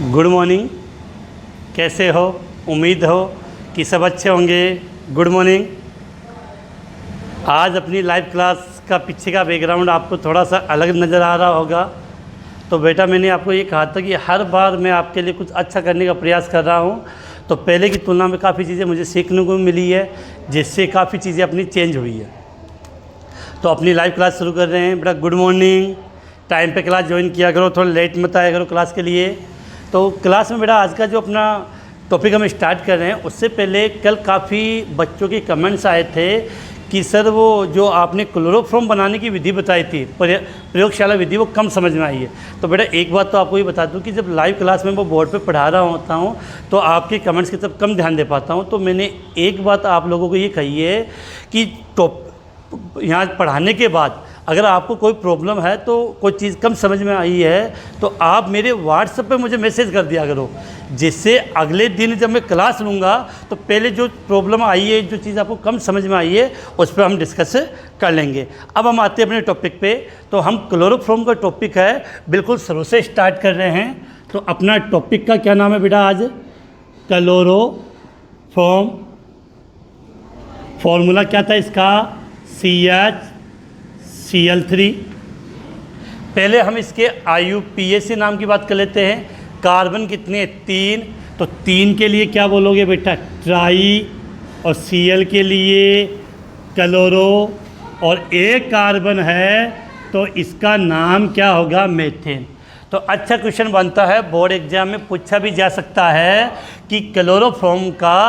Good morning. कैसे हो? उम्मीद हो कि सब अच्छे होंगे। Good morning. आज अपनी लाइव क्लास का पीछे का बैकग्राउंड आपको थोड़ा सा अलग नज़र आ रहा होगा। तो बेटा मैंने आपको ये कहा था कि हर बार मैं आपके लिए कुछ अच्छा करने का प्रयास कर रहा हूँ। तो पहले की तुलना में काफ़ी चीज़ें मुझे सीखने को मिली है, जिससे काफ़ी चीज़ें अपनी चेंज हुई है। तो अपनी लाइव क्लास शुरू कर रहे हैं। बेटा गुड मॉर्निंग। टाइम पे क्लास ज्वाइन किया करो, थोड़ा लेट मत आया करो क्लास के लिए। तो क्लास में बेटा आज का जो अपना टॉपिक हम स्टार्ट कर रहे हैं, उससे पहले कल काफ़ी बच्चों के कमेंट्स आए थे कि सर वो जो आपने क्लोरोफॉर्म बनाने की विधि बताई थी, प्रयोगशाला विधि, वो कम समझ में आई है। तो बेटा एक बात तो आपको ये बता दूं कि जब लाइव क्लास में वो बोर्ड पे पढ़ा रहा होता हूँ तो आपके कमेंट्स की तरफ कम ध्यान दे पाता हूँ। तो मैंने एक बात आप लोगों को ये कही है कि यहाँ पढ़ाने के बाद अगर आपको कोई प्रॉब्लम है, तो कोई चीज़ कम समझ में आई है, तो आप मेरे व्हाट्सएप पे मुझे मैसेज कर दिया करो, जिससे अगले दिन जब मैं क्लास लूँगा तो पहले जो प्रॉब्लम आई है, जो चीज़ आपको कम समझ में आई है, उस पर हम डिस्कस कर लेंगे। अब हम आते हैं अपने टॉपिक पे। तो हम क्लोरोफॉर्म का टॉपिक है, बिल्कुल शुरू से स्टार्ट कर रहे हैं। तो अपना टॉपिक का क्या नाम है बेटा आज? क्लोरोफॉर्म। फॉर्मूला क्या था इसका? CH Cl3। पहले हम इसके IUPAC नाम की बात कर लेते हैं। कार्बन कितने? 3। तो 3 के लिए क्या बोलोगे बेटा? ट्राई। और Cl के लिए क्लोरो। और एक कार्बन है तो इसका नाम क्या होगा? मेथेन। तो अच्छा क्वेश्चन बनता है, बोर्ड एग्जाम में पूछा भी जा सकता है कि क्लोरोफॉर्म का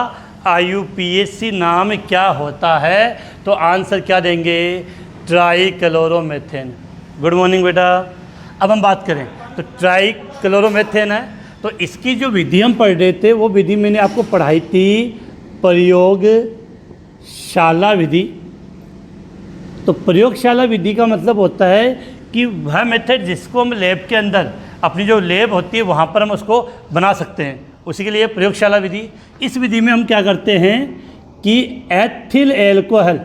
IUPAC नाम क्या होता है। तो आंसर क्या देंगे? Try chloromethane. गुड मॉर्निंग बेटा। अब हम बात करें तो ट्राई क्लोरोमेथेन है। तो इसकी जो विधि हम पढ़ रहे थे, वो विधि मैंने आपको पढ़ाई थी प्रयोगशाला विधि। तो प्रयोगशाला विधि का मतलब होता है कि वह मेथड जिसको हम लैब के अंदर, अपनी जो लैब होती है वहाँ पर हम उसको बना सकते हैं, उसी के लिए प्रयोगशाला विधि। इस विधि में हम क्या करते हैं कि एथिल एल्कोहल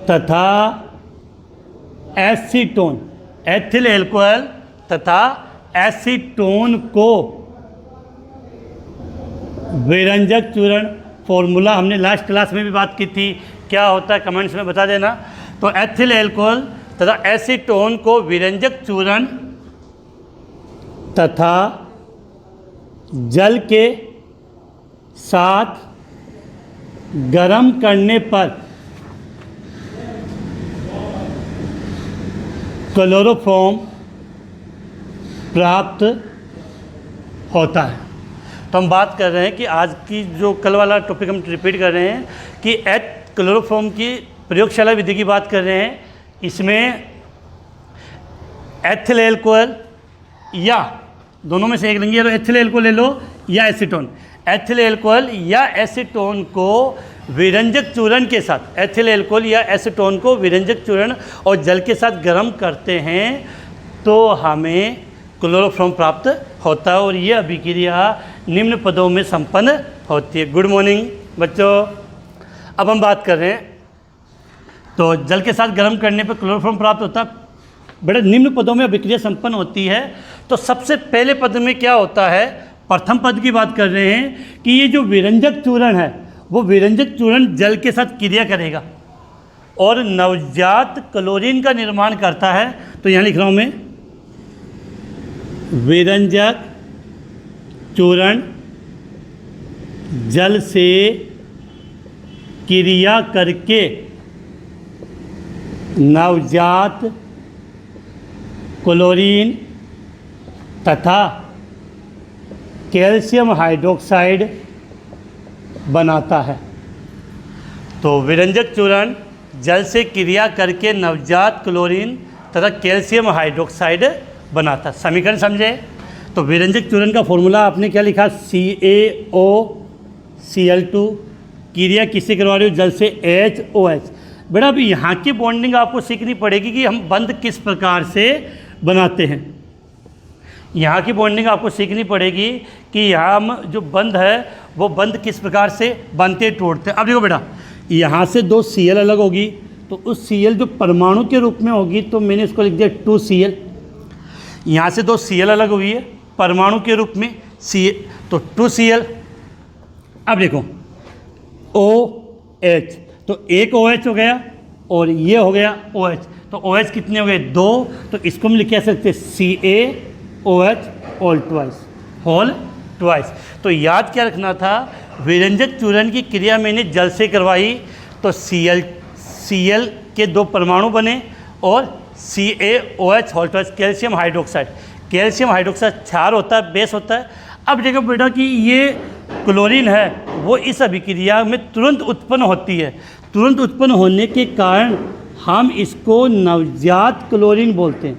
तथा एसीटोन, एथिल एल्कोहल तथा एसीटोन को विरंजक चूर्ण, फॉर्मूला हमने लास्ट क्लास में भी बात की थी, क्या होता है कमेंट्स में बता देना। तो एथिल एल्कोहल तथा एसीटोन को विरंजक चूर्ण तथा जल के साथ गर्म करने पर क्लोरोफॉर्म प्राप्त होता है। तो हम बात कर रहे हैं कि आज की जो कल वाला टॉपिक हम रिपीट कर रहे हैं कि क्लोरोफॉर्म की प्रयोगशाला विधि की बात कर रहे हैं। इसमें एथिल एल्कोहल या दोनों में से एक लेंगे, तो एथिल एल्कोहल ले लो या एसीटोन। एथिल एल्कोहल या एसीटोन को विरंजक चूर्ण के साथ, एथिल एल्कोहल या एसीटोन को विरंजक चूर्ण और जल के साथ गर्म करते हैं तो हमें क्लोरोफॉर्म प्राप्त होता है। और ये अभिक्रिया निम्न पदों में संपन्न होती है। गुड मॉर्निंग बच्चों। अब हम बात कर रहे हैं तो जल के साथ गर्म करने पर क्लोरोफॉर्म प्राप्त होता है। बड़े निम्न पदों में अभिक्रिया संपन्न होती है। तो सबसे पहले पद में क्या होता है? प्रथम पद की बात कर रहे हैं कि ये जो विरंजक चूर्ण है, वो विरंजक चूर्ण जल के साथ क्रिया करेगा और नवजात क्लोरीन का निर्माण करता है। तो यहाँ लिख रहा हूँ मैं, विरंजक चूर्ण जल से क्रिया करके नवजात क्लोरीन तथा कैल्शियम हाइड्रोक्साइड बनाता है। तो विरंजक चूर्ण जल से क्रिया करके नवजात क्लोरीन तथा कैल्शियम हाइड्रोक्साइड बनाता है। समीकरण समझे? तो विरंजक चूर्ण का फॉर्मूला आपने क्या लिखा? CaOCl2। क्रिया किससे करवा रहे हो? जल से HOH। बेटा अभी यहाँ की बॉन्डिंग आपको सीखनी पड़ेगी कि हम बंध किस प्रकार से बनाते हैं। यहाँ की बॉन्डिंग आपको सीखनी पड़ेगी कि यहाँ हम जो बंध है वो बंध किस प्रकार से बनते टूटते। अब देखो बेटा, यहाँ से दो Cl अलग होगी तो उस Cl जो परमाणु के रूप में होगी तो मैंने इसको लिख दिया 2Cl। यहाँ से 2 Cl अलग हुई है परमाणु के रूप में Cl, तो 2Cl। अब देखो OH, तो एक OH हो गया और ये हो गया OH, तो OH कितने हो गए 2, तो इसको हम लिख के सकते CaOH होल ट्वाइस। तो याद क्या रखना था, विरंजक चूर्ण की क्रिया मैंने जल से करवाई तो Cl के 2 परमाणु बने और CaOH whole twice, calcium hydroxide. Calcium hydroxide क्षार होता है, बेस होता है। अब देखो बेटा कि ये क्लोरीन है वो इस अभिक्रिया में तुरंत उत्पन्न होती है। तुरंत उत्पन्न होने के कारण हम इसको नवजात क्लोरीन बोलते हैं।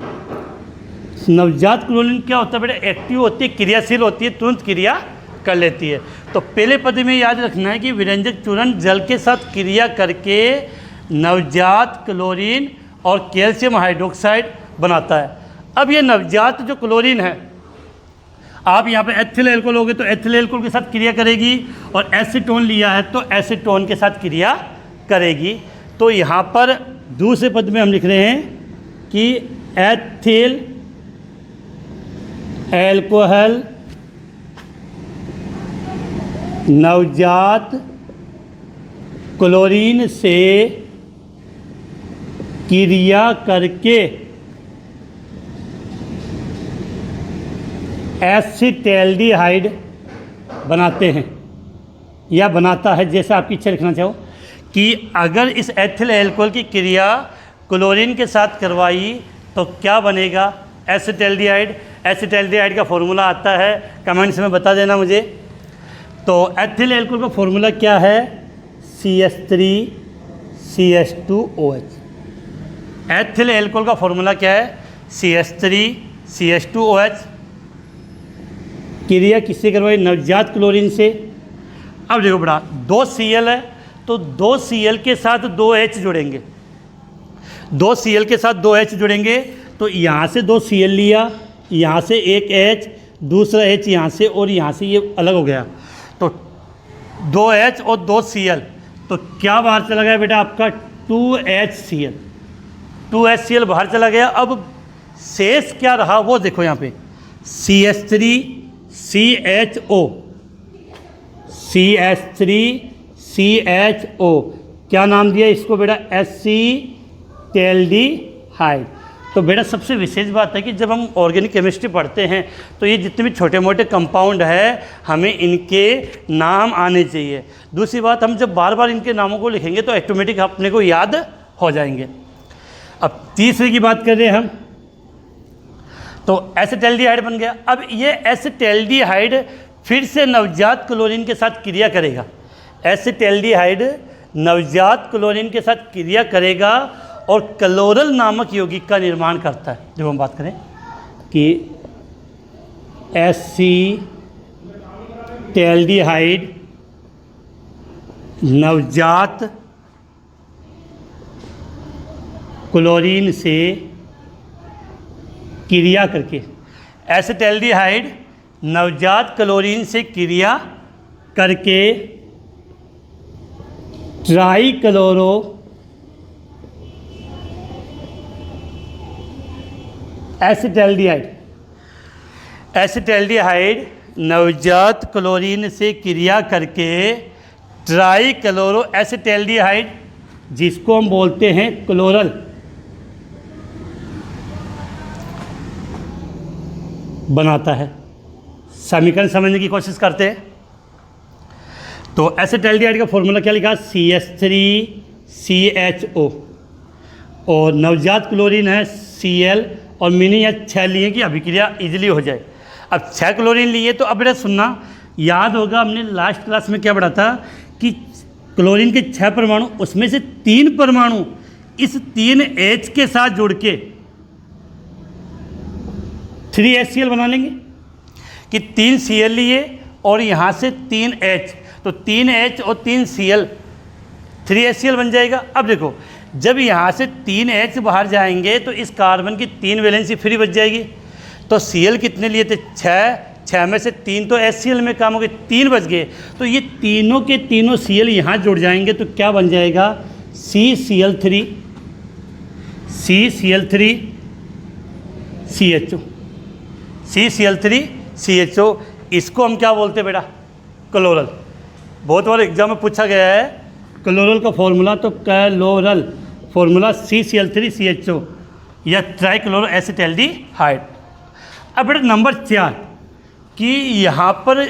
नवजात क्लोरीन क्या होता है बेटा, एक्टिव होती है, क्रियाशील होती है, तुरंत क्रिया कर लेती है। तो पहले पद में याद रखना है कि विरंजक चूर्ण जल के साथ क्रिया करके नवजात क्लोरीन और कैल्शियम हाइड्रोक्साइड बनाता है। अब ये नवजात जो क्लोरीन है, आप यहाँ पे एथिल एल्कोहल लोगे तो एथिल एल्कोहल के साथ क्रिया करेगी, और एसीटोन लिया है तो एसीटोन के साथ क्रिया करेगी। तो यहाँ पर दूसरे पद में हम लिख रहे हैं कि एथिल एल्कोहल नवजात क्लोरीन से क्रिया करके एसिटैल्डिहाइड बनाते हैं या बनाता है, जैसे आपकी इच्छा लिखना चाहो। कि अगर इस एथिल एल्कोहल की क्रिया क्लोरीन के साथ करवाई तो क्या बनेगा, एसिटैल्डिहाइड। एसिटैल्डिहाइड का फॉर्मूला आता है, कमेंट्स में बता देना मुझे। तो एथिल एल्कोहल का फॉर्मूला क्या है, CH3CH2OH। एथिल एल्कोहल का फॉर्मूला क्या है, CH3CH2OH। क्रिया किससे करवाई, नवजात क्लोरीन से। अब देखो बड़ा 2 Cl है तो 2 Cl के साथ 2 H जुड़ेंगे, 2 Cl के साथ 2 H जुड़ेंगे। तो यहाँ से 2 Cl लिया, यहाँ से एक H, दूसरा H यहाँ से, और यहाँ से ये अलग हो गया, तो 2 H और 2 Cl। तो क्या बाहर चला गया बेटा आपका 2HCl। 2HCl बाहर चला गया। अब शेष क्या रहा वो देखो यहाँ पे, CH3CHO क्या नाम दिया इसको बेटा, एसिटैल्डिहाइड। तो बेटा सबसे विशेष बात है कि जब हम ऑर्गेनिक केमिस्ट्री पढ़ते हैं तो ये जितने भी छोटे मोटे कंपाउंड है हमें इनके नाम आने चाहिए। दूसरी बात, हम जब बार बार इनके नामों को लिखेंगे तो ऑटोमेटिक अपने को याद हो जाएंगे। अब तीसरे की बात कर रहे हैं हम, तो एसिटैल्डिहाइड बन गया। अब ये एसिटैल्डिहाइड फिर से नवजात क्लोरीन के साथ क्रिया करेगा। एसिटैल्डिहाइड नवजात क्लोरीन के साथ क्रिया करेगा और क्लोरल नामक यौगिक का निर्माण करता है। जब हम बात करें कि एसिटैल्डिहाइड नवजात क्लोरीन से क्रिया करके, एसिटैल्डिहाइड नवजात क्लोरीन से क्रिया करके ट्राइक्लोरो एसिटैल्डिहाइड नवजात क्लोरीन से क्रिया करके ट्राइक्लोरो एसिटैल्डिहाइड, जिसको हम बोलते हैं क्लोरल, बनाता है। समीकरण समझने की कोशिश करते हैं। तो एसिटैल्डिहाइड का फॉर्मूला क्या लिखा, CH3CHO, और नवजात क्लोरीन है Cl, और मैंने यहाँ 6 लिए कि अभिक्रिया इजीली हो जाए। अब 6 क्लोरीन लिए तो अब बेटा सुनना, याद होगा हमने लास्ट क्लास में क्या पढ़ा था कि क्लोरीन के 6 परमाणु, उसमें से 3 परमाणु इस 3H के साथ जुड़ के 3HCl बना लेंगे। कि 3 Cl लिए और यहाँ से 3H, तो 3H और 3 Cl 3HCl बन जाएगा। अब देखो जब यहाँ से 3H बाहर जाएंगे तो इस कार्बन की 3 वैलेंसी फ्री बच जाएगी। तो Cl कितने लिए थे, 6 में से 3 तो HCl में काम हो गए, 3 बच गए। तो ये तीनों के तीनों Cl यहाँ जुड़ जाएंगे तो क्या बन जाएगा, CCl3 CCl3 CCl3 CHO, इसको हम क्या बोलते हैं बेटा? क्लोरल। बहुत बार एग्जाम में पूछा गया है क्लोरल का फॉर्मूला, तो क्लोरल फॉर्मूला CCl3 CHO या ट्राइक्लोरो एसिटैल्डिहाइड। अब बेटा नंबर 4 कि यहाँ पर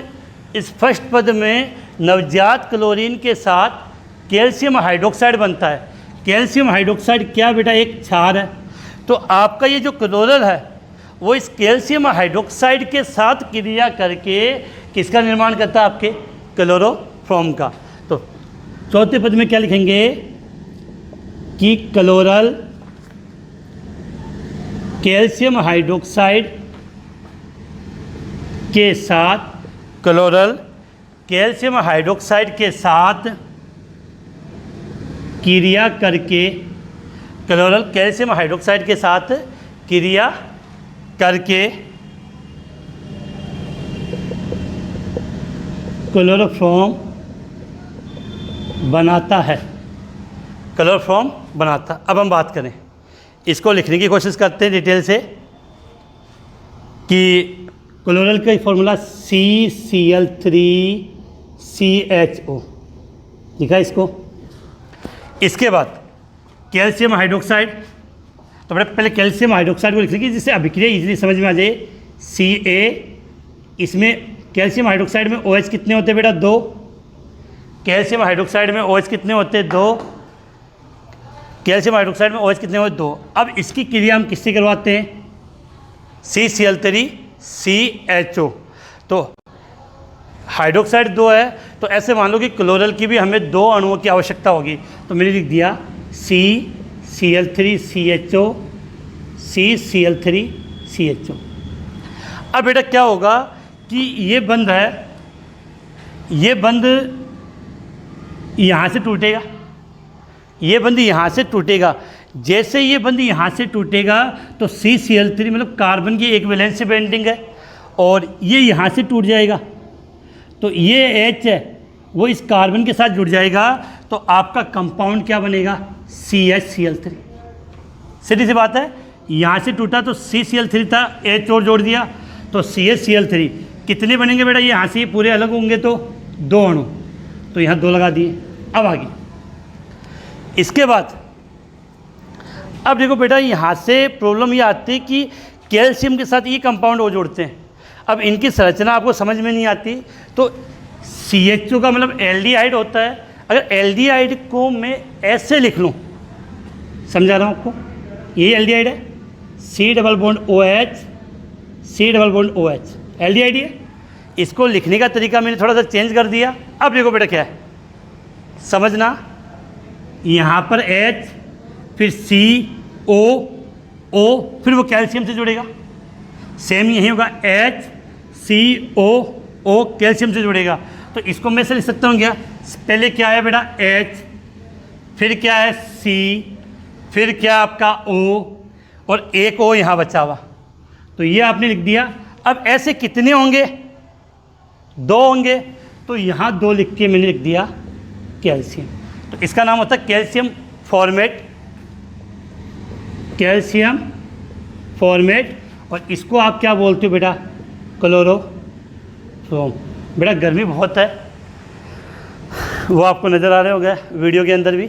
इस फर्स्ट पद में नवजात क्लोरीन के साथ कैल्शियम हाइड्रोक्साइड बनता है। कैल्शियम हाइड्रोक्साइड क्या बेटा? एक क्षार है। तो आपका ये जो क्लोरल है वो इस कैल्शियम हाइड्रोक्साइड के साथ क्रिया करके किसका निर्माण करता है? आपके क्लोरोफॉर्म का। तो चौथे पद में क्या लिखेंगे कि क्लोरल कैल्शियम हाइड्रोक्साइड के साथ, क्लोरल कैल्शियम हाइड्रोक्साइड के साथ क्रिया करके, क्लोरल कैल्शियम हाइड्रोक्साइड के साथ क्रिया करके क्लोरोफॉर्म बनाता है। क्लोरोफॉर्म बनाता। अब हम बात करें, इसको लिखने की कोशिश करते हैं डिटेल से कि क्लोरल का फॉर्मूला CCl3CHO लिखा इसको। इसके बाद कैल्शियम हाइड्रोक्साइड, तो बेटा पहले कैल्शियम हाइड्रोक्साइड को लिख लीजिए जिससे अभिक्रिया इजीली समझ में आ जाए। Ca, इसमें कैल्शियम हाइड्रोक्साइड में OH कितने होते हैं बेटा? 2। कैल्शियम हाइड्रोक्साइड में OH कितने होते हैं? 2। कैल्शियम हाइड्रोक्साइड में OH कितने होते हैं? 2। अब इसकी क्रिया हम किससे करवाते हैं? CCl3CHO। तो हाइड्रोक्साइड 2 है, तो ऐसे मान लो कि क्लोरल की भी हमें 2 अणुओं की आवश्यकता होगी। तो मैंने लिख दिया CCl3CHO CCl3CHO। अब बेटा क्या होगा कि ये बंध है, ये बंध यहाँ से टूटेगा, ये बंध यहाँ से टूटेगा। जैसे ये बंध यहाँ से टूटेगा तो CCl3 मतलब कार्बन की एक वैलेंसी बॉन्डिंग है और ये यहाँ से टूट जाएगा, तो ये H है वो इस कार्बन के साथ जुड़ जाएगा, तो आपका कंपाउंड क्या बनेगा? CHCl3। सीधी सी बात है, यहाँ से टूटा तो CCl3 था, H और जोड़ दिया तो CHCl3। कितने बनेंगे बेटा? ये यहाँ से ये पूरे अलग होंगे तो 2 अणु, तो यहाँ 2 लगा दिए। अब आगे इसके बाद अब देखो बेटा, यहाँ से प्रॉब्लम ये आती है कि कैल्शियम के साथ ये कंपाउंड वो जोड़ते हैं। अब इनकी संरचना आपको समझ में नहीं आती, तो CHO का मतलब एल्डिहाइड होता है। अगर एल्डिहाइड को मैं ऐसे लिख लूँ, समझा रहा हूँ आपको, ये एल्डिहाइड है, C double bond OH, C double bond OH, aldehyde है। इसको लिखने का तरीका मैंने थोड़ा सा चेंज कर दिया। अब देखो बेटा क्या है, समझना, यहाँ पर H, फिर COO, फिर वो कैल्शियम से जुड़ेगा। सेम यही होगा, HCOO कैल्शियम से जुड़ेगा। तो इसको मैं से लिख सकता हूँ क्या? पहले क्या है बेटा? H, फिर क्या है? C, फिर क्या आपका O, और एक O यहाँ बचा हुआ, तो ये आपने लिख दिया। अब ऐसे कितने होंगे? 2 होंगे, तो यहाँ 2 लिख के मैंने लिख दिया कैल्शियम। तो इसका नाम होता है कैल्शियम फॉर्मेट, कैल्शियम फॉर्मेट। और इसको आप क्या बोलते हो बेटा? क्लोरोफॉर्म। बेटा गर्मी बहुत है, वो आपको नज़र आ रहे होंगे वीडियो के अंदर भी।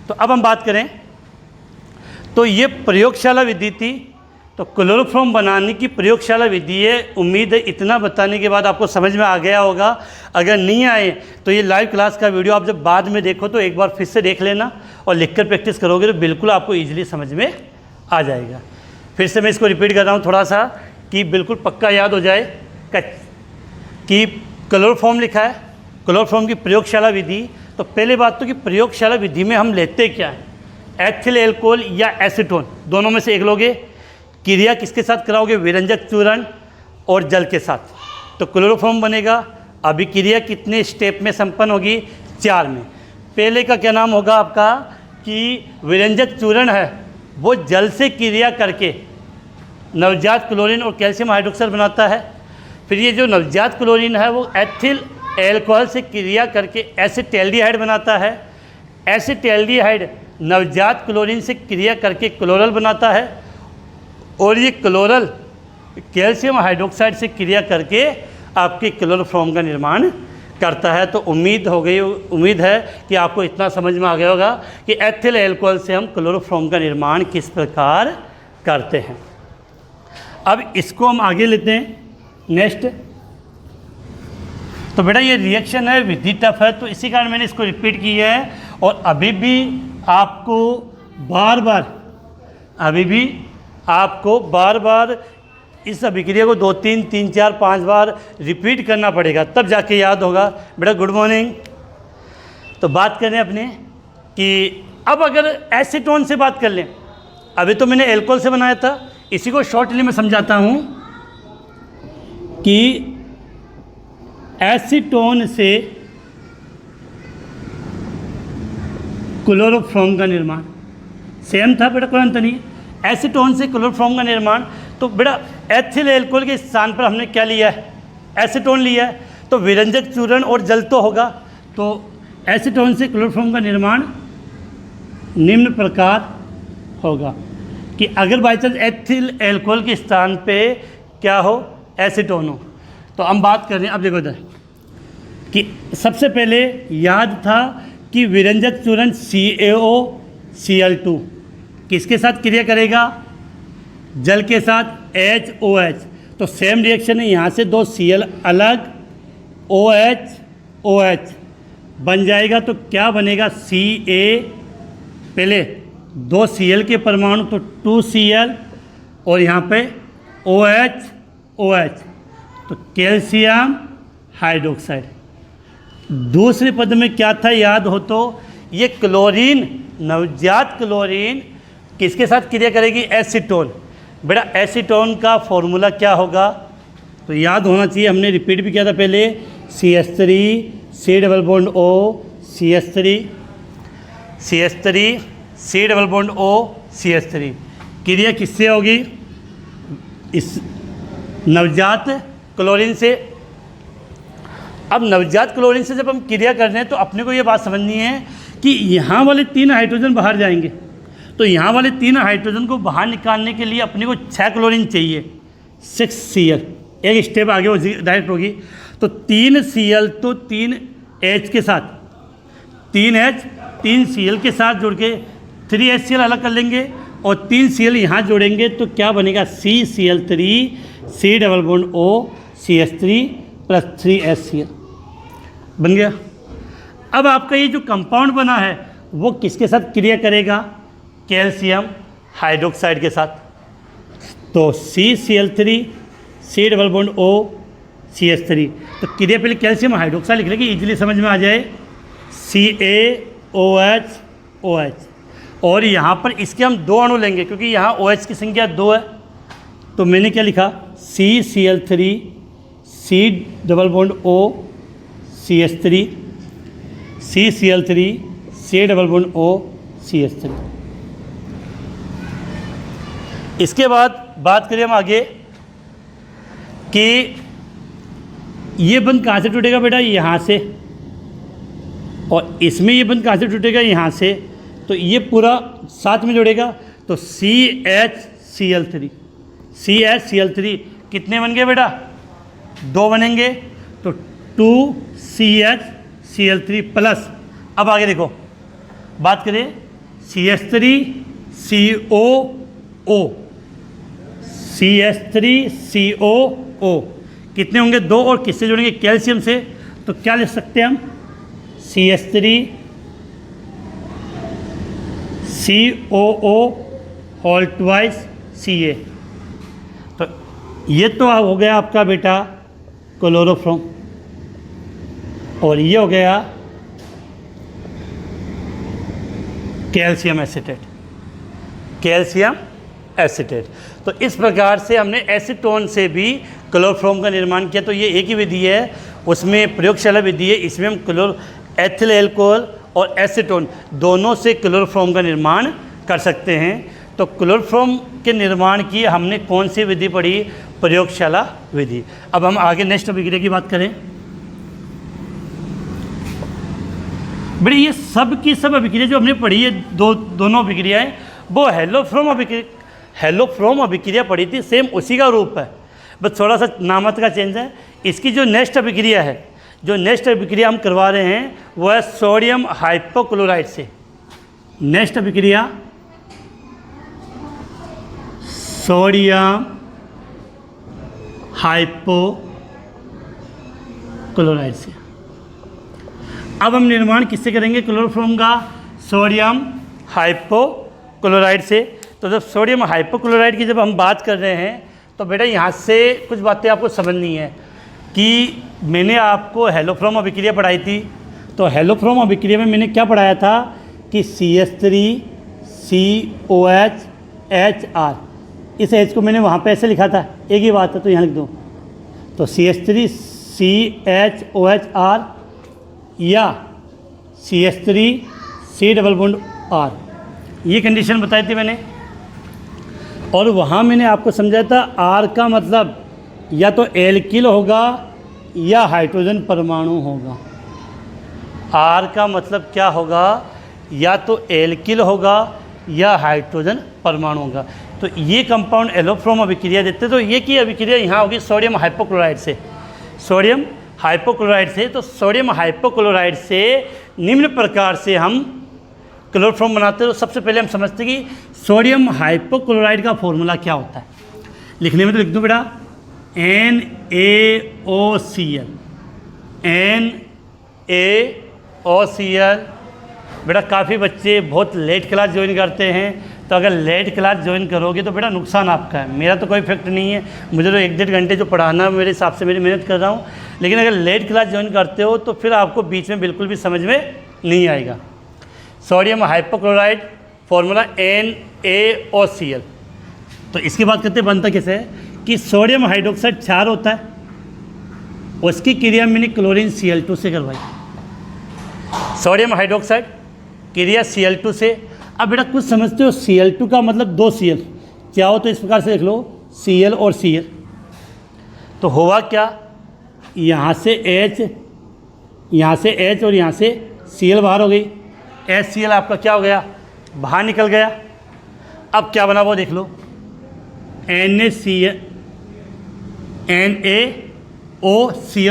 तो अब हम बात करें, तो ये प्रयोगशाला विधि थी, तो क्लोरोफॉर्म बनाने की प्रयोगशाला विधि है। उम्मीद है इतना बताने के बाद आपको समझ में आ गया होगा। अगर नहीं आए तो ये लाइव क्लास का वीडियो आप जब बाद में देखो तो एक बार फिर से देख लेना और लिखकर प्रैक्टिस करोगे तो बिल्कुल आपको ईजिली समझ में आ जाएगा। फिर से मैं इसको रिपीट कर रहा हूँ थोड़ा सा कि बिल्कुल पक्का याद हो जाए कि क्लोरोफॉर्म लिखा है, क्लोरोफॉर्म की प्रयोगशाला विधि। तो पहले बात तो कि प्रयोगशाला विधि में हम लेते क्या है? एथिल एल्कोहल या एसीटोन, दोनों में से एक लोगे। क्रिया किसके साथ कराओगे? विरंजक चूर्ण और जल के साथ, तो क्लोरोफॉर्म बनेगा। अभिक्रिया कितने स्टेप में संपन्न होगी? 4 में। पहले का क्या नाम होगा आपका कि विरंजक चूर्ण है वो जल से क्रिया करके नवजात क्लोरीन और कैल्शियम हाइड्रोक्साइड बनाता है। फिर ये जो नवजात क्लोरीन है वो एथिल एल्कोहल से क्रिया करके एसिटैल्डिहाइड बनाता है। एसिटैल्डिहाइड नवजात क्लोरीन से क्रिया करके क्लोरल बनाता है, और ये क्लोरल कैल्शियम हाइड्रोक्साइड से क्रिया करके आपके क्लोरोफॉर्म का निर्माण करता है। तो उम्मीद है कि आपको इतना समझ में आ गया होगा कि एथिल एल्कोहल से हम क्लोरोफॉर्म का निर्माण किस प्रकार करते हैं। अब इसको हम आगे लेते हैं नेक्स्ट। तो बेटा ये रिएक्शन है, विधि टफ है, तो इसी कारण मैंने इसको रिपीट किया है, और अभी भी आपको बार बार इस अभिक्रिया को 2, 3, 4, 5 बार रिपीट करना पड़ेगा, तब जाके याद होगा। बेटा गुड मॉर्निंग। तो बात करें अपने कि अब अगर एसीटोन से बात कर लें, अभी तो मैंने एल्कोहल से बनाया था, इसी को शॉर्टली मैं समझाता हूँ कि एसीटोन से क्लोरोफॉर्म का निर्माण सेम था बेटा, कोई अंतर नहीं है। एसीटोन से क्लोरोफॉर्म का निर्माण, तो बेटा एथिल एल्कोहल के स्थान पर हमने क्या लिया है, एसीटोन लिया है, तो विरंजक चूर्ण और जल तो होगा। तो एसीटोन से क्लोरोफॉर्म का निर्माण निम्न प्रकार होगा कि अगर बाई चांस एथिल एल्कोहल के स्थान पे क्या हो, एसीटोन हो। तो हम बात कर रहे हैं, अब देखो इधर कि सबसे पहले याद था कि विरंजक चूर्ण CaOCl2 किसके साथ क्रिया करेगा, जल के साथ HOH। तो सेम रिएक्शन है, यहाँ से 2 Cl अलग, OH बन जाएगा, तो क्या बनेगा, Ca, पहले 2 Cl के परमाणु तो 2 Cl, और यहाँ पे OH, तो कैल्शियम हाइड्रोक्साइड। दूसरे पद में क्या था याद हो तो, ये क्लोरीन, नवजात क्लोरीन किसके साथ क्रिया करेगी, एसीटोन। बेटा एसीटोन का फॉर्मूला क्या होगा, तो याद होना चाहिए, हमने रिपीट भी किया था पहले, CH3 C double bond O CH3 C double bond O CH3। क्रिया किससे होगी, इस नवजात क्लोरीन से। अब नवजात क्लोरीन से जब हम क्रिया कर रहे हैं तो अपने को ये बात समझनी है कि यहाँ वाले 3 हाइड्रोजन बाहर जाएंगे, तो यहाँ वाले 3 हाइड्रोजन को बाहर निकालने के लिए अपने को 6 क्लोरीन चाहिए, 6 Cl, एक स्टेप आगे वो डायरेक्ट होगी। तो 3 Cl तो 3 H के साथ, 3 Cl के साथ जुड़ के 3 HCl अलग कर लेंगे, और 3 Cl यहाँ जोड़ेंगे, तो क्या बनेगा, CCl3 C double bond O CH3 plus 3 HCl बन गया। अब आपका ये जो कंपाउंड बना है वो किसके साथ क्रिया करेगा, कैल्शियम हाइड्रोक्साइड के साथ। तो CCl3 C double bond O CH3, तो क्रिया पहले कैल्शियम हाइड्रोक्साइड लिख लेंगे, इजीली समझ में आ जाए, CaOH OH, और यहाँ पर इसके हम 2 अणु लेंगे क्योंकि यहाँ OH की संख्या 2 है। तो मैंने क्या लिखा, CCl3 C double bond O CH3 CCl3 C double bond O CH3। इसके बाद बात करें हम आगे कि ये बंध कहाँ से टूटेगा बेटा, यहाँ से, और इसमें ये बंध कहाँ से टूटेगा, यहाँ से। तो ये पूरा साथ में जुड़ेगा, तो CHCl3 कितने बन गए बेटा, 2 बनेंगे, तो 2CHCl3 प्लस, अब आगे देखो बात करें, CH3COO कितने होंगे, 2, और किससे जुड़ेंगे, कैल्शियम से। तो क्या लिख सकते हैं हम, CH3COO होल ट्वाइस Ca। तो ये तो हो गया आपका बेटा क्लोरोफॉर्म, और ये हो गया कैल्शियम एसीटेट। तो इस प्रकार से हमने एसीटोन से भी क्लोरोफॉर्म का निर्माण किया। तो ये एक ही विधि है, उसमें प्रयोगशाला विधि है, इसमें हम एथिल एल्कोहल और एसीटोन दोनों से क्लोरोफॉर्म का निर्माण कर सकते हैं। तो क्लोरोफॉर्म के निर्माण की हमने कौन सी विधि पढ़ी, प्रयोगशाला विधि। अब हम आगे नेक्स्ट अभिक्रिया की बात करें। बेटा ये सब की सब अभिक्रिया जो हमने पढ़ी है, दोनों अभिक्रियाएँ, वो हेलोफ्रोम अभिक्रिया पढ़ी थी, सेम उसी का रूप है, बस थोड़ा सा नामत का चेंज है। इसकी जो नेक्स्ट अभिक्रिया है, जो नेक्स्ट अभिक्रिया हम करवा रहे हैं वो है सोडियम हाइपोक्लोराइड से। नेक्स्ट अभिक्रिया सोडियम हाइपोक्लोराइड से। अब हम निर्माण किससे करेंगे? क्लोरोफॉर्म का, सोडियम हाइपोक्लोराइड से। तो जब सोडियम हाइपोक्लोराइड की जब हम बात कर रहे हैं तो बेटा यहाँ से कुछ बातें आपको समझनी है कि मैंने आपको हेलोफ्रोम अभिक्रिया पढ़ाई थी, तो हेलोफ्रोम अभिक्रिया में मैंने क्या पढ़ाया था कि CH3COHHR, इस H को मैंने वहाँ पे ऐसे लिखा था, एक ही बात है तो यहाँ लिख दो, तो CH3CHOHR या CH3C+R, ये कंडीशन बताई थी मैंने। और वहाँ मैंने आपको समझाया था R का मतलब या तो एल्किल होगा या हाइड्रोजन परमाणु होगा। R का मतलब क्या होगा? या तो एल्किल होगा या हाइड्रोजन परमाणु होगा। तो ये कंपाउंड एलोफ्रोम अभिक्रिया देते, तो ये की अभिक्रिया यहाँ होगी सोडियम हाइपोक्लोराइड से, सोडियम हाइपोक्लोराइड से। तो सोडियम हाइपोक्लोराइड से निम्न प्रकार से हम क्लोरोफॉर्म बनाते हैं। तो सबसे पहले हम समझते हैं कि सोडियम हाइपोक्लोराइड का फॉर्मूला क्या होता है। लिखने में तो लिख दो बेटा NaOCl, NaOCl। बेटा काफ़ी बच्चे बहुत लेट क्लास ज्वाइन करते हैं, तो अगर लेट क्लास ज्वाइन करोगे तो बेटा नुकसान आपका है, मेरा तो कोई इफेक्ट नहीं है, मुझे तो 1-1.5 घंटे जो पढ़ाना मेरे हिसाब से मेरी मेहनत कर रहा हूँ। लेकिन अगर लेट क्लास ज्वाइन करते हो तो फिर आपको बीच में बिल्कुल भी समझ में नहीं आएगा। Sodium hypochlorite formula NaOCl। तो इसकी बात करते बनता कैसे है कि सोडियम हाइड्रोक्साइड क्षार होता है, उसकी क्रिया मैंने क्लोरीन Cl2 से करवाई। सोडियम हाइड्रोक्साइड क्रिया Cl2 से। अब बेटा कुछ समझते हो, Cl2 का मतलब 2 Cl, क्या हो तो इस प्रकार से देख लो, Cl और Cl। तो हुआ क्या, यहाँ से H, यहाँ से H और यहाँ से Cl बाहर हो गई, HCl आपका क्या हो गया, बाहर निकल गया। अब क्या बना वो देख लो, NaOCl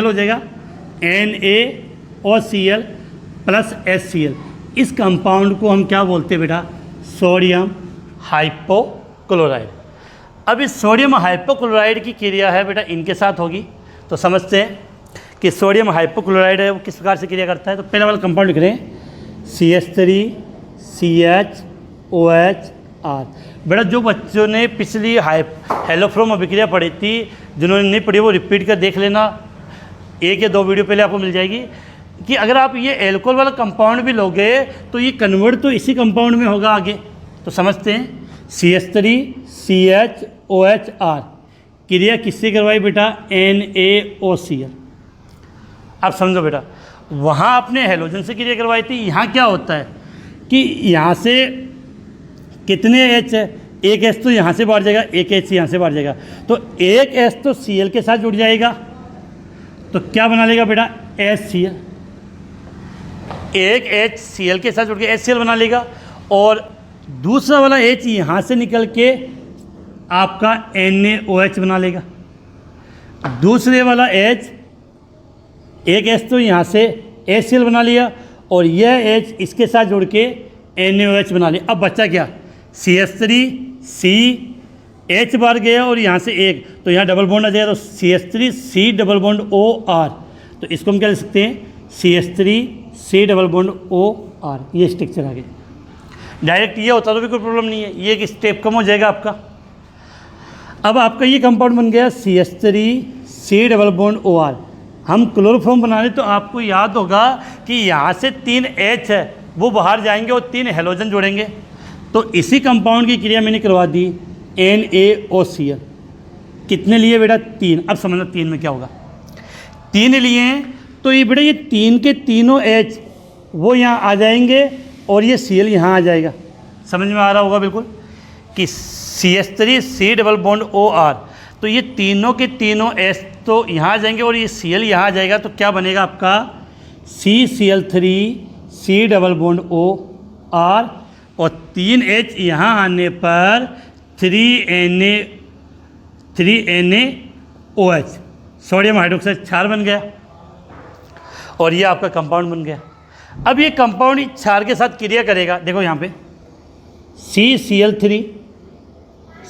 हो जाएगा, NaOCl प्लस HCl। इस कंपाउंड को हम क्या बोलते हैं बेटा, सोडियम हाइपोक्लोराइड। अब इस सोडियम हाइपोक्लोराइड की क्रिया है बेटा इनके साथ होगी। तो समझते हैं कि सोडियम हाइपोक्लोराइड है वो किस प्रकार से क्रिया करता है। तो पहला वाला कंपाउंड लिख रहे हैं CH3CHOHR। बेटा जो बच्चों ने पिछली हेलोफ्रोम अभिक्रिया पढ़ी थी, जिन्होंने नहीं पढ़ी वो रिपीट कर देख लेना, 1 या 2 वीडियो पहले आपको मिल जाएगी कि अगर आप ये एल्कोहल वाला कंपाउंड भी लोगे तो ये कन्वर्ट तो इसी कंपाउंड में होगा आगे। तो समझते हैं CH3CHOHR क्रिया किससे करवाई बेटा, NaOCl। अब समझो बेटा, वहाँ आपने हेलोजन से क्रिया करवाई थी, यहाँ क्या होता है कि यहाँ से कितने H है, एक H तो यहाँ से बाहर जाएगा, एक H यहाँ से बाहर जाएगा, तो एक H तो Cl के साथ जुड़ जाएगा, तो क्या बना लेगा बेटा, HCl। एक H Cl के साथ जुड़ के HCl बना लेगा, और दूसरा वाला H यहाँ से निकल के आपका NaOH बना लेगा। दूसरे वाला H, एक H तो यहाँ से HCl बना लिया, और यह H इसके साथ जुड़ के NaOH बना लिया। अब बच्चा क्या, CH3C बाहर गया और यहाँ से एक, तो यहाँ डबल बॉन्ड आ जाएगा, तो CH3C+OR। तो इसको हम क्या लिख सकते हैं, CH3C+OR। ये स्ट्रक्चर आ गया। डायरेक्ट ये होता तो भी कोई प्रॉब्लम नहीं है, ये एक स्टेप कम हो जाएगा आपका। अब आपका ये कंपाउंड बन गया CH3C+OR। हम क्लोरोफॉर्म बना रहे तो आपको याद होगा कि यहाँ से 3 H है वो बाहर जाएंगे और 3 हेलोजन जोड़ेंगे। तो इसी कंपाउंड की क्रिया मैंने करवा दी NaOCl। कितने लिए बेटा, 3। अब समझना 3 में क्या होगा, 3 लिए हैं तो ये बेटा ये 3 के तीनों H वो यहाँ आ जाएंगे और ये Cl यहाँ आ जाएगा। समझ में आ रहा होगा बिल्कुल कि CH3C+OR, तो ये तीनों के तीनों H तो यहाँ आ जाएंगे और ये Cl यहाँ आ जाएगा। तो क्या बनेगा आपका CCl3 C double bond O R, और 3 H यहाँ आने पर 3NaOH, सोडियम हाइड्रोक्साइड क्षार बन गया, और ये आपका कंपाउंड बन गया। अब ये कंपाउंड क्षार के साथ क्रिया करेगा, देखो यहाँ पे CCl3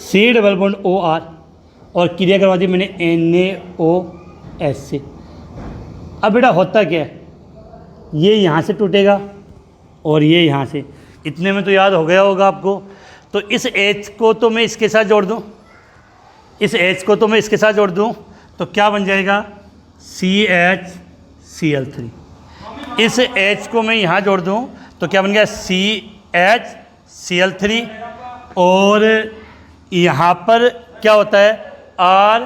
C double bond OR, और क्रिया करवा दी मैंने NaOH से। अब बेटा होता क्या है, ये यहाँ से टूटेगा और ये यहाँ से, इतने में तो याद हो गया होगा आपको। तो इस H को तो मैं इसके साथ जोड़ दूँ, इस H को तो मैं इसके साथ जोड़ दूँ, तो क्या बन जाएगा CHCl3। इस H को मैं यहाँ जोड़ दूँ तो क्या बन गया CHCl3, और यहाँ पर क्या होता है R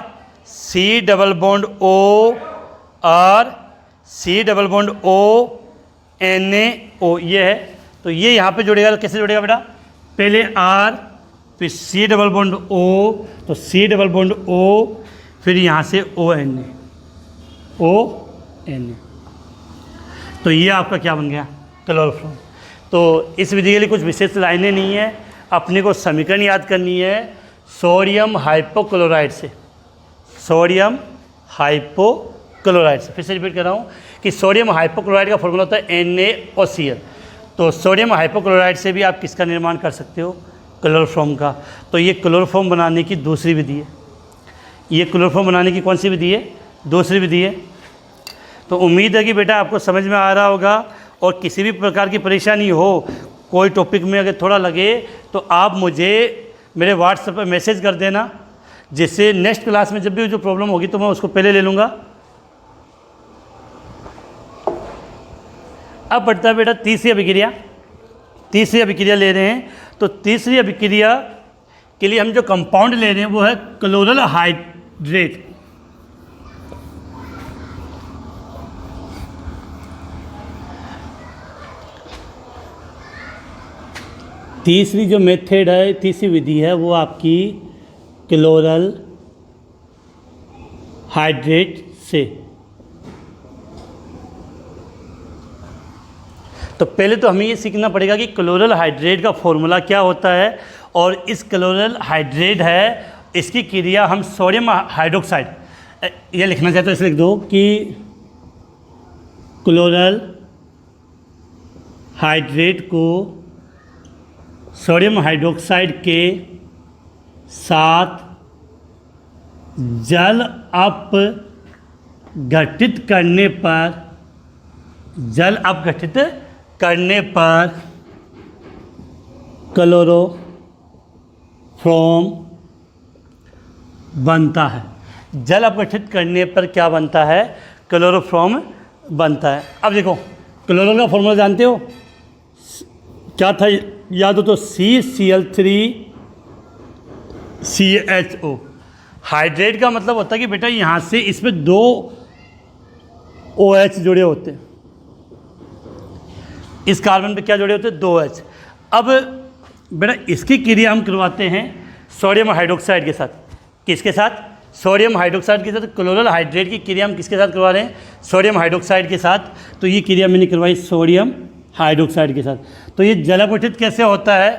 C double bond O R C double bond O NaO, ये है। तो ये यहाँ पे जुड़ेगा, तो कैसे जुड़ेगा बेटा, पहले R फिर C डबल बॉन्ड O, तो C डबल बॉन्ड O, फिर यहाँ से ONa। तो ये आपका क्या बन गया, क्लोरोफॉर्म। तो इस विधि के लिए कुछ विशेष लाइनें नहीं है, अपने को समीकरण याद करनी है सोडियम हाइपोक्लोराइड से, सोडियम हाइपोक्लोराइड से। फिर से रिपीट कर रहा हूँ कि सोडियम हाइपोक्लोराइड का फॉर्मूला होता है NaOCl। तो सोडियम हाइपोक्लोराइड से भी आप किसका निर्माण कर सकते हो, क्लोरोफॉर्म का। तो ये क्लोरोफॉर्म बनाने की दूसरी विधि है, ये क्लोरोफॉर्म बनाने की कौन सी विधि है, दूसरी विधि है। तो उम्मीद है कि बेटा आपको समझ में आ रहा होगा, और किसी भी प्रकार की परेशानी हो, कोई टॉपिक में अगर थोड़ा लगे तो आप मुझे मेरे व्हाट्सएप पर मैसेज कर देना, जिससे नेक्स्ट क्लास में जब भी जो प्रॉब्लम होगी तो मैं उसको पहले ले लूँगा। अब बढ़ता है बेटा तीसरी अभिक्रिया, तीसरी अभिक्रिया ले रहे हैं। तो तीसरी अभिक्रिया के लिए हम जो कंपाउंड ले रहे हैं वो है क्लोरल हाइड्रेट। तीसरी जो मेथड है, तीसरी विधि है, वो आपकी क्लोरल हाइड्रेट से। तो पहले तो हमें ये सीखना पड़ेगा कि क्लोरल हाइड्रेट का फॉर्मूला क्या होता है, और इस क्लोरल हाइड्रेट है, इसकी क्रिया हम सोडियम हाइड्रोक्साइड, ये लिखना चाहते हो इसे लिख दो कि क्लोरल हाइड्रेट को सोडियम हाइड्रोक्साइड के साथ जल अपघटित करने पर, जल अपघटित करने पर क्लोरोफॉर्म बनता है। जल अपघटित करने पर क्या बनता है, क्लोरोफॉर्म बनता है। अब देखो क्लोरल का फॉर्मूला जानते हो क्या था, याद हो तो CCl3CHO। हाइड्रेट का मतलब होता है कि बेटा यहाँ से इस पर 2 OH जुड़े होते हैं, इस कार्बन पे क्या जुड़े होते हैं, 2 OH। अब बेटा इसकी क्रिया हम करवाते हैं सोडियम हाइड्रोक्साइड के साथ। किसके साथ, सोडियम हाइड्रोक्साइड के साथ। क्लोरल हाइड्रेट की क्रिया हम किसके साथ करवा रहे हैं, सोडियम हाइड्रोक्साइड के साथ। तो ये क्रिया मैंने करवाई सोडियम हाइड्रोक्साइड के साथ। तो ये जल अपघटित कैसे होता है,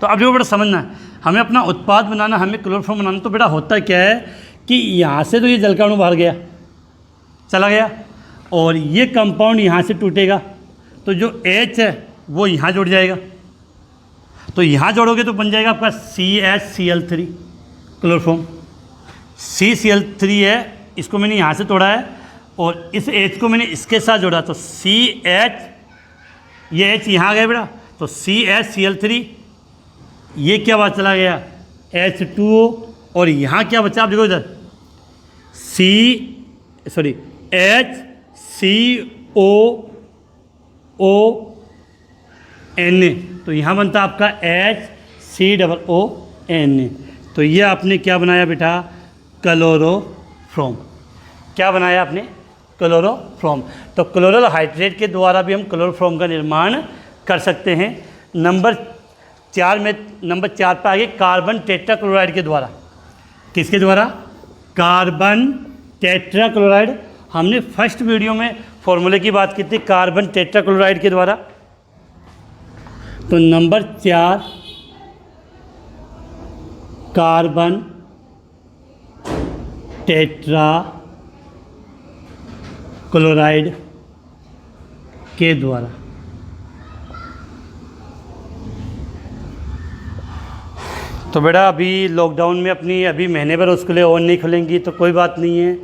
तो अब जो बेटा समझना है, हमें अपना उत्पाद बनाना, हमें क्लोरोफॉर्म बनाना। तो बेटा होता क्या है कि यहाँ से तो ये जल का अणु बाहर गया, चला गया, और ये कंपाउंड यहाँ से टूटेगा, तो जो H है वो यहाँ जुड़ जाएगा। तो यहाँ जोड़ोगे तो बन जाएगा आपका CHCl3 क्लोरोफॉर्म। CCl3 है, इसको मैंने यहाँ से तोड़ा है, और इस H को मैंने इसके साथ जोड़ा, तो CH, ये H यहाँ गया बेटा, तो CHCl3, ये क्या बात चला गया H2O, और यहाँ क्या बचा आप देखो इधर HCOONA, तो यहाँ बनता आपका HCOONA। तो ये आपने क्या बनाया बेटा, क्लोरोफॉर्म। क्या बनाया आपने, क्लोरोफॉर्म। तो क्लोरल हाइड्रेट के द्वारा भी हम क्लोरोफॉर्म का निर्माण कर सकते हैं। नंबर 4 पर आगे कार्बन टेट्राक्लोराइड के द्वारा। किसके द्वारा, कार्बन टेट्राक्लोराइड। हमने फर्स्ट वीडियो में फॉर्मूले की बात की थी कार्बन टेट्राक्लोराइड के द्वारा। तो नंबर 4 कार्बन टेट्रा क्लोराइड के द्वारा। तो बेटा अभी लॉकडाउन में अपनी अभी महीने भर स्कूलें और नहीं खुलेंगी तो कोई बात नहीं है,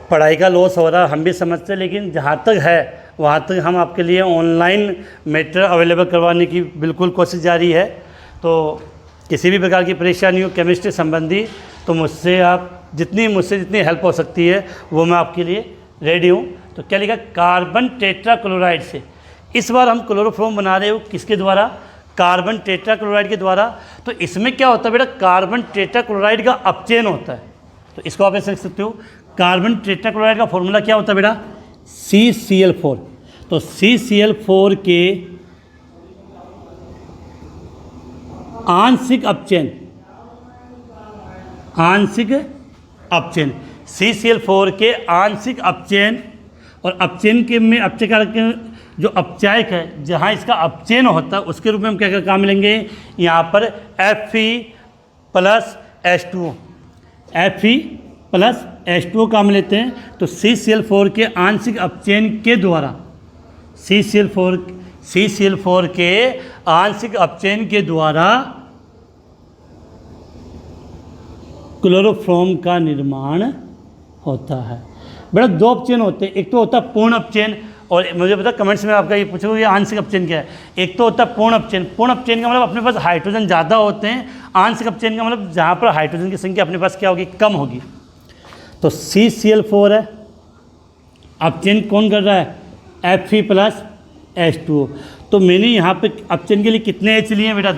पढ़ाई का लॉस हो रहा हम भी समझते हैं, लेकिन जहाँ तक है वहाँ तक हम आपके लिए ऑनलाइन मटेरियल अवेलेबल करवाने की बिल्कुल कोशिश जारी है। तो किसी भी प्रकार की परेशानी हो केमिस्ट्री संबंधी तो मुझसे जितनी हेल्प हो सकती है वो मैं आपके लिए रेडी हूँ। तो क्या लिखा, कार्बन टेट्राक्लोराइड से। इस बार हम क्लोरोफॉर्म बना रहे हो किसके द्वारा, कार्बन टेट्राक्लोराइड के द्वारा। तो इसमें क्या होता है बेटा, कार्बन टेट्राक्लोराइड का अपचयन होता है। तो इसको आप ऐसे लिख सकते हो, कार्बन टेट्राक्लोराइड का फॉर्मूला क्या होता है बेटा, CCl4। तो CCl4 के आंशिक अपचयन CCl4 के आंशिक अपचयन, और अपचयन के में अपचयकारक जो अपचायक है जहाँ इसका अपचयन होता है उसके रूप में हम क्या काम मिलेंगे, यहाँ पर Fe+H2O काम लेते हैं। तो CCl4 के आंशिक अपचयन के द्वारा CCl4 के आंशिक अपचयन के द्वारा क्लोरोफॉर्म का निर्माण होता है। बेटा 2 अपचयन होते हैं, एक तो होता है पूर्ण अपचयन, और मुझे पता कमेंट्स में आपका ये पूछोगे ये आंशिक अपचयन क्या है। एक तो होता है पूर्ण अपचयन। पूर्ण अपचयन का मतलब अपने पास हाइड्रोजन ज़्यादा होते हैं, आंशिक अपचयन का मतलब जहाँ पर हाइड्रोजन की संख्या अपने पास क्या होगी, कम होगी। तो CCl4 है, अपचयन कौन कर रहा है, Fe+H2O। तो मैंने यहाँ पे अपचयन के लिए कितने H लिए हैं बेटा,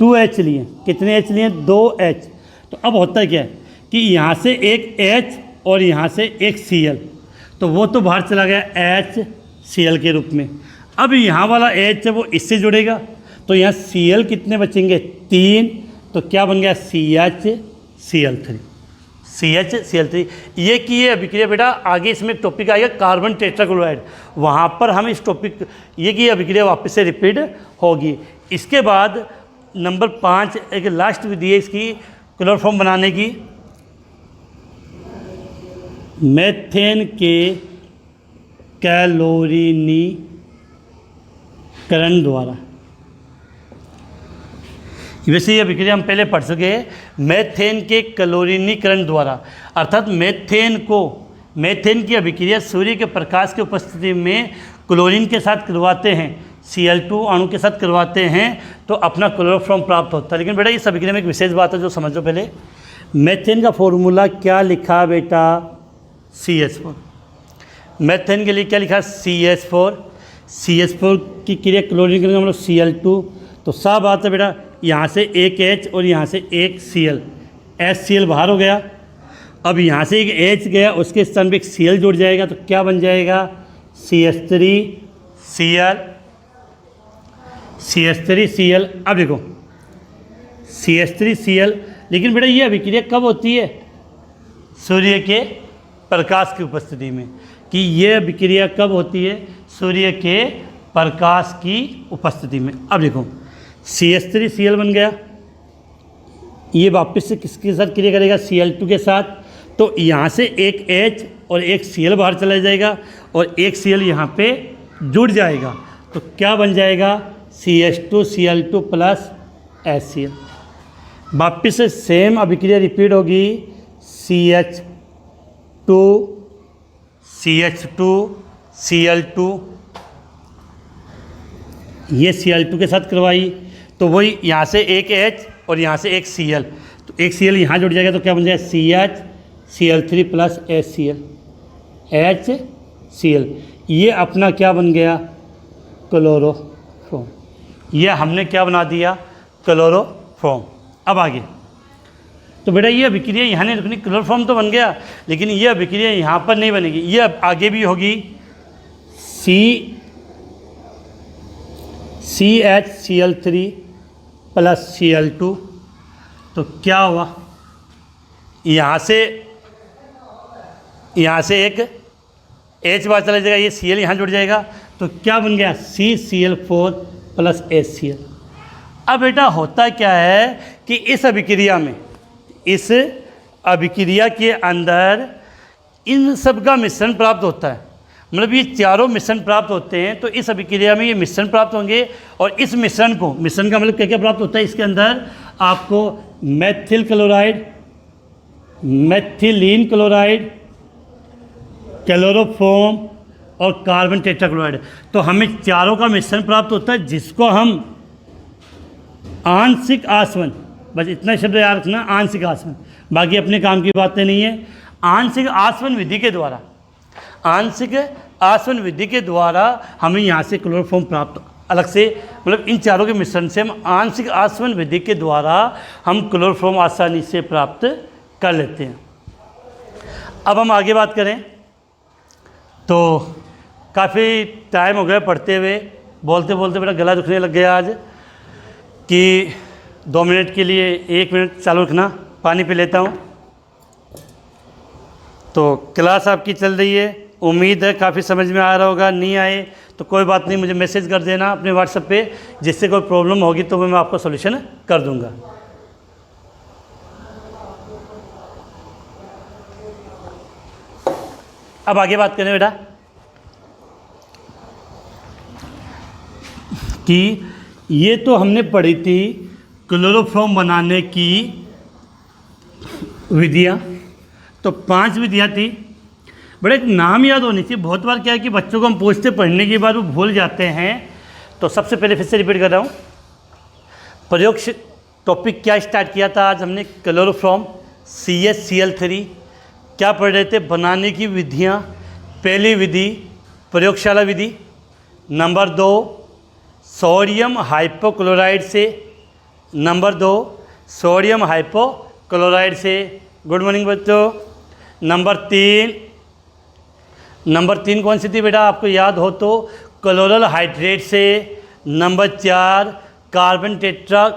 2 H लिए। कितने H लिए, 2 H। तो अब होता है क्या है कि यहाँ से एक H और यहाँ से एक Cl, तो वो तो बाहर चला गया HCl के रूप में। अब यहाँ वाला H है वो इससे जुड़ेगा, तो यहाँ Cl कितने बचेंगे, 3। तो क्या बन गया, CHCl3। ये की है अभिक्रिया बेटा। आगे इसमें एक टॉपिक आएगा कार्बन टेट्राक्लोराइड, वहाँ पर हम इस टॉपिक ये की अभिक्रिया वापस से रिपीट होगी। इसके बाद नंबर 5 एक लास्ट विधि है इसकी क्लोरोफॉर्म बनाने की, मेथेन के कैलोरीनीकरण द्वारा। वैसे ये अभिक्रिया हम पहले पढ़ चुके हैं, मेथेन के कैलोरीनीकरण द्वारा। अर्थात मेथेन की अभिक्रिया सूर्य के प्रकाश की उपस्थिति में क्लोरीन के साथ करवाते हैं, Cl2 अणु के साथ करवाते हैं, तो अपना क्लोरोफॉर्म प्राप्त होता है। लेकिन बेटा इस अभिक्रिया में एक विशेष बात है जो समझो पहले। मेथेन का फॉर्मूला क्या लिखा बेटा, CH4। मेथेन के लिए क्या लिखा, CH4 की क्रिया क्लोरीन का मतलब Cl2। तो साफ बात है बेटा, यहाँ से एक H और यहाँ से एक Cl, HCl बाहर हो गया। अब यहाँ से एक H गया, उसके स्थान पे एक Cl जुड़ जाएगा, तो क्या बन जाएगा, CH3Cl। अब देखो CH3Cl, लेकिन बेटा ये अभिक्रिया कब होती है, सूर्य के प्रकाश की उपस्थिति में। कि ये अभिक्रिया कब होती है, सूर्य के प्रकाश की उपस्थिति में। अब देखो CH3Cl बन गया, ये वापस से किसके साथ क्रिया करेगा, Cl2 के साथ। तो यहाँ से एक H और एक Cl बाहर चला जाएगा और एक Cl यहाँ पे जुड़ जाएगा, तो क्या बन जाएगा, CH2Cl2 प्लस HCl। वापस से सेम अभिक्रिया रिपीट होगी, CH2Cl2, ये Cl2 के साथ करवाई, तो वही यहाँ से एक H और यहाँ से एक Cl, तो एक Cl यहाँ जुड़ जाएगा, तो क्या बन जाएगा, CHCl3 प्लस HCl। ये अपना क्या बन गया, क्लोरोफॉर्म। ये हमने क्या बना दिया, क्लोरोफॉर्म। अब आगे तो बेटा ये अभिक्रिया यहाँ नहीं रुकनी, क्लोरोफॉर्म तो बन गया, लेकिन ये अभिक्रिया यहाँ पर नहीं बनेगी, ये अब आगे भी होगी, CHCl3 प्लस Cl2। तो क्या हुआ, यहाँ से एक H बाहर चला जाएगा, ये Cl यहाँ जुड़ जाएगा, तो क्या बन गया CCl4 प्लस HCl। अब बेटा होता क्या है कि इस अभिक्रिया के अंदर इन सब का मिश्रण प्राप्त होता है, मतलब ये चारों मिश्रण प्राप्त होते हैं। तो इस अभिक्रिया में ये मिश्रण प्राप्त होंगे और इस मिश्रण का मतलब क्या क्या प्राप्त होता है, इसके अंदर आपको methyl chloride, methylene chloride, chloroform और कार्बन टेट्राक्लोराइड। तो हमें चारों का मिश्रण प्राप्त होता है, जिसको हम आंशिक आसवन, बस इतना शब्द याद रखना, आंशिक आसवन, बाकी अपने काम की बातें नहीं है। आंशिक आसवन विधि के द्वारा हमें यहाँ से क्लोरोफॉर्म प्राप्त अलग से, मतलब इन चारों के मिश्रण से हम आंशिक आसवन विधि के द्वारा हम क्लोरोफॉर्म आसानी से प्राप्त कर लेते हैं। अब हम आगे बात करें तो काफ़ी टाइम हो गया पढ़ते हुए, बोलते बोलते बेटा गला दुखने लग गया आज, कि 2 मिनट के लिए 1 मिनट चालू रखना, पानी पी लेता हूँ। तो क्लास आपकी चल रही है, उम्मीद है काफ़ी समझ में आ रहा होगा। नहीं आए तो कोई बात नहीं, मुझे मैसेज कर देना अपने व्हाट्सएप पे, जिससे कोई प्रॉब्लम होगी तो मैं आपको सॉल्यूशन कर दूंगा। अब आगे बात करें बेटा कि ये तो हमने पढ़ी थी क्लोरोफॉर्म बनाने की विधियाँ, तो 5 विधियाँ थी। बड़े एक नाम याद होनी चाहिए, बहुत बार क्या है कि बच्चों को हम पूछते पढ़ने के बाद वो भूल जाते हैं। तो सबसे पहले फिर से रिपीट कर रहा हूँ, प्रयोग टॉपिक क्या स्टार्ट किया था आज हमने, क्लोरोफॉर्म CaCl3 क्या पढ़ रहे थे, बनाने की विधियाँ। पहली विधि प्रयोगशाला विधि, नंबर 2 सोडियम हाइपोक्लोराइड से, नंबर 2 सोडियम हाइपोक्लोराइड से। गुड मॉर्निंग बच्चों। नंबर 3 कौन सी थी बेटा, आपको याद हो तो, क्लोरल हाइड्रेट से। नंबर 4 कार्बन टेट्रा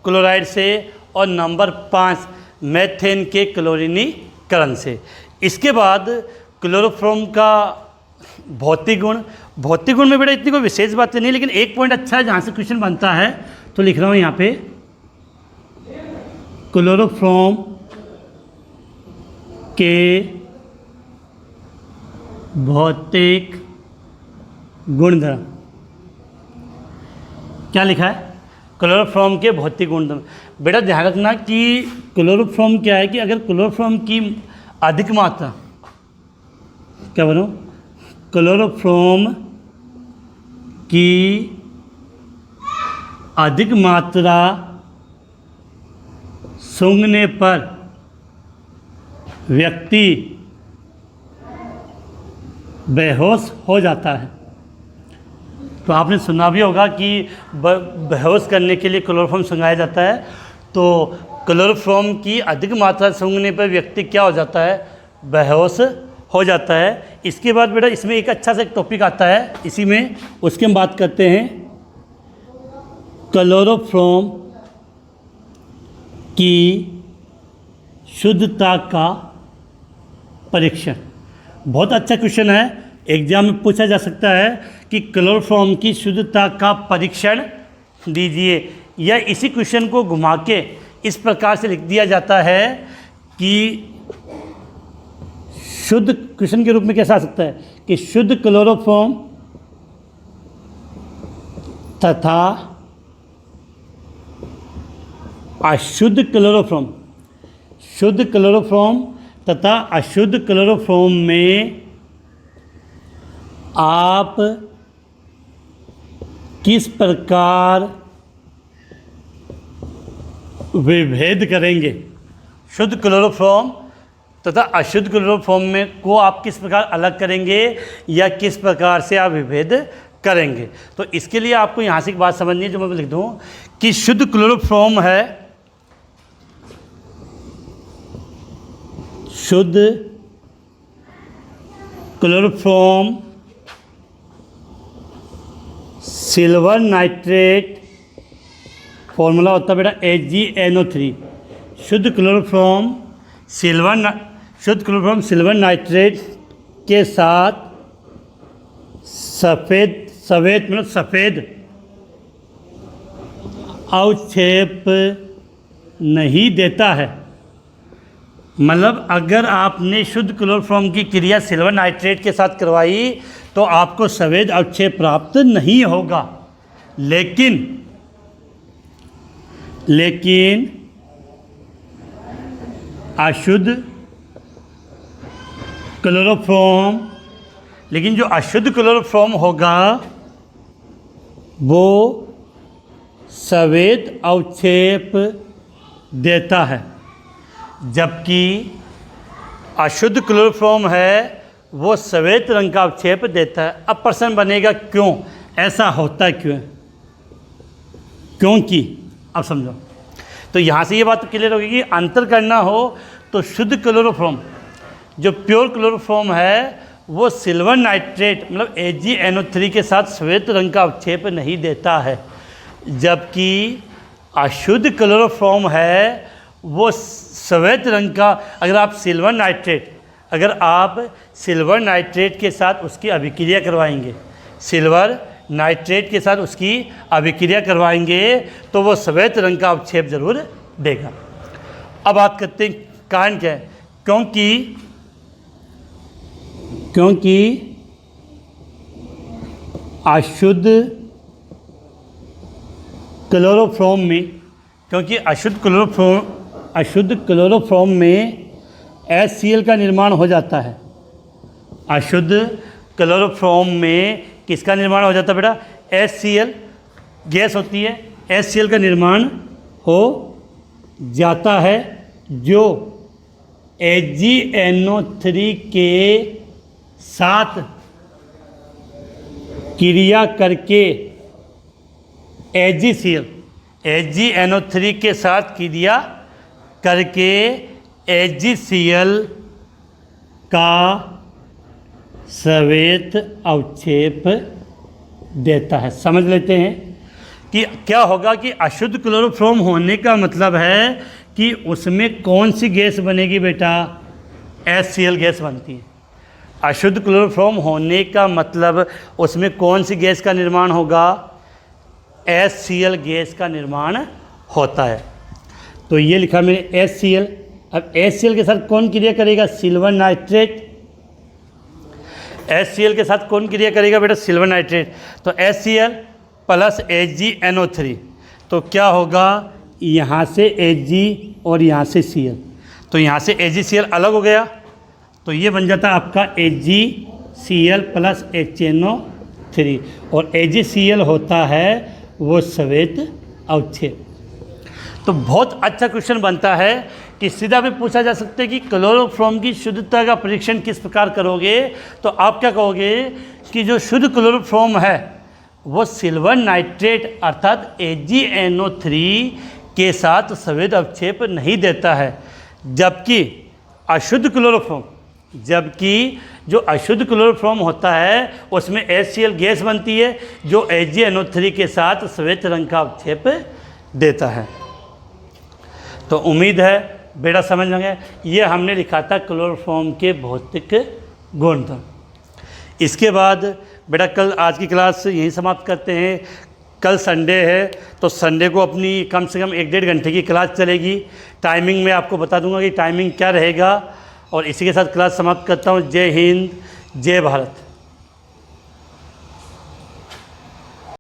क्लोराइड से। और नंबर 5 मेथेन के क्लोरीनीकरण से। इसके बाद क्लोरोफॉर्म का भौतिक गुण में बेटा इतनी कोई विशेष बातें नहीं, लेकिन एक पॉइंट अच्छा है जहाँ से क्वेश्चन बनता है, तो लिख रहा हूँ यहाँ पे, क्लोरोफॉर्म के भौतिक गुणधर्म। क्या लिखा है, क्लोरोफॉर्म के भौतिक गुणधर्म। बेटा ध्यान रखना कि क्लोरोफॉर्म क्या है कि अगर क्लोरोफॉर्म की अधिक मात्रा, क्या बोलो, क्लोरोफॉर्म की अधिक मात्रा सूंघने पर व्यक्ति बेहोश हो जाता है। तो आपने सुना भी होगा कि बेहोश करने के लिए क्लोरोफॉर्म सूंघाया जाता है। तो क्लोरोफॉर्म की अधिक मात्रा सूंघने पर व्यक्ति क्या हो जाता है, बेहोश हो जाता है। इसके बाद बेटा इसमें एक अच्छा सा एक टॉपिक आता है, इसी में उसकी हम बात करते हैं, क्लोरोफॉर्म की शुद्धता का परीक्षण। बहुत अच्छा क्वेश्चन है, एग्जाम में पूछा जा सकता है कि क्लोरोफॉर्म की शुद्धता का परीक्षण दीजिए, या इसी क्वेश्चन को घुमा के इस प्रकार से लिख दिया जाता है कि शुद्ध, क्वेश्चन के रूप में कैसा आ सकता है कि शुद्ध क्लोरोफॉर्म तथा अशुद्ध क्लोरोफॉर्म, शुद्ध क्लोरोफॉर्म तथा अशुद्ध क्लोरोफॉर्म में आप किस प्रकार विभेद करेंगे। शुद्ध क्लोरोफॉर्म तथा अशुद्ध क्लोरोफॉर्म में को आप किस प्रकार अलग करेंगे या किस प्रकार से आप विभेद करेंगे। तो इसके लिए आपको यहाँ से एक बात समझनी है, जो मैं लिख दूँ कि शुद्ध क्लोरोफॉर्म है, शुद्ध क्लोरोफॉर्म सिल्वर नाइट्रेट, फॉर्मूला होता है बेटा HgNO3। शुद्ध क्लोरोफॉर्म सिल्वर नाइट्रेट के साथ सफ़ेद मतलब सफ़ेद अवक्षेप नहीं देता है। मतलब अगर आपने शुद्ध क्लोरोफॉर्म की क्रिया सिल्वर नाइट्रेट के साथ करवाई तो आपको सफ़ेद अवक्षेप प्राप्त नहीं होगा, लेकिन अशुद्ध क्लोरोफॉर्म, लेकिन जो अशुद्ध क्लोरोफॉर्म होगा वो सफ़ेद अवक्षेप देता है, जबकि अशुद्ध क्लोरोफॉर्म है वो सफ़ेद रंग का अवक्षेप देता है। अब प्रश्न बनेगा क्यों ऐसा होता, क्यों? क्योंकि अब समझो, तो यहाँ से ये बात क्लियर होगी कि अंतर करना हो तो शुद्ध क्लोरोफॉर्म, जो प्योर क्लोरोफॉर्म है वो सिल्वर नाइट्रेट मतलब AgNO3 के साथ श्वेत रंग का अवक्षेप नहीं देता है, जबकि अशुद्ध क्लोरोफॉर्म है वो श्वेत रंग का, अगर आप सिल्वर नाइट्रेट के साथ उसकी अभिक्रिया करवाएंगे, सिल्वर नाइट्रेट के साथ उसकी अभिक्रिया करवाएंगे तो वो श्वेत रंग का अवक्षेप जरूर देगा। अब बात करते हैं कारण क्या है, क्योंकि अशुद्ध क्लोरोफॉर्म में HCl का निर्माण हो जाता है। अशुद्ध क्लोरोफॉर्म में किसका निर्माण हो जाता है बेटा? HCl गैस होती है, HCl का निर्माण हो जाता है, जो AgNO3 के साथ क्रिया करके AgNO3 के साथ क्रिया करके AgCl का श्वेत अवक्षेप देता है। समझ लेते हैं कि क्या होगा कि अशुद्ध क्लोरोफॉर्म होने का मतलब है कि उसमें कौन सी गैस बनेगी बेटा? HCl गैस बनती है। अशुद्ध क्लोरोफॉर्म होने का मतलब उसमें कौन सी गैस का निर्माण होगा? HCl गैस का निर्माण होता है। तो ये लिखा मैंने HCl। अब HCl के साथ कौन क्रिया करेगा? Silver nitrate. HCl के साथ कौन क्रिया करेगा बेटा? Silver nitrate. तो HCl प्लस AgNO3, तो क्या होगा? यहाँ से Ag और यहाँ से Cl, तो यहाँ से AgCl अलग हो गया, तो ये बन जाता है आपका AgCl प्लस HNO3, और AgCl होता है वो श्वेत अवक्षेप। तो बहुत अच्छा क्वेश्चन बनता है कि सीधा भी पूछा जा सकता है कि क्लोरोफॉर्म की शुद्धता का परीक्षण किस प्रकार करोगे, तो आप क्या कहोगे कि जो शुद्ध क्लोरोफॉर्म है वो सिल्वर नाइट्रेट अर्थात AgNO3 के साथ श्वेत अवक्षेप नहीं देता है, जबकि जो अशुद्ध क्लोरोफॉर्म होता है उसमें HCl गैस बनती है जो AgNO3 के साथ श्वेत रंग का अवक्षेप देता है। तो उम्मीद है बेटा समझ में गया। ये हमने लिखा था क्लोरोफॉर्म के भौतिक गुणधर्म। इसके बाद बेटा कल आज की क्लास यहीं समाप्त करते हैं। कल संडे है तो संडे को अपनी कम से कम 1-1.5 घंटे की क्लास चलेगी। टाइमिंग मैं आपको बता दूंगा कि टाइमिंग क्या रहेगा, और इसी के साथ क्लास समाप्त करता हूँ। जय हिंद, जय भारत।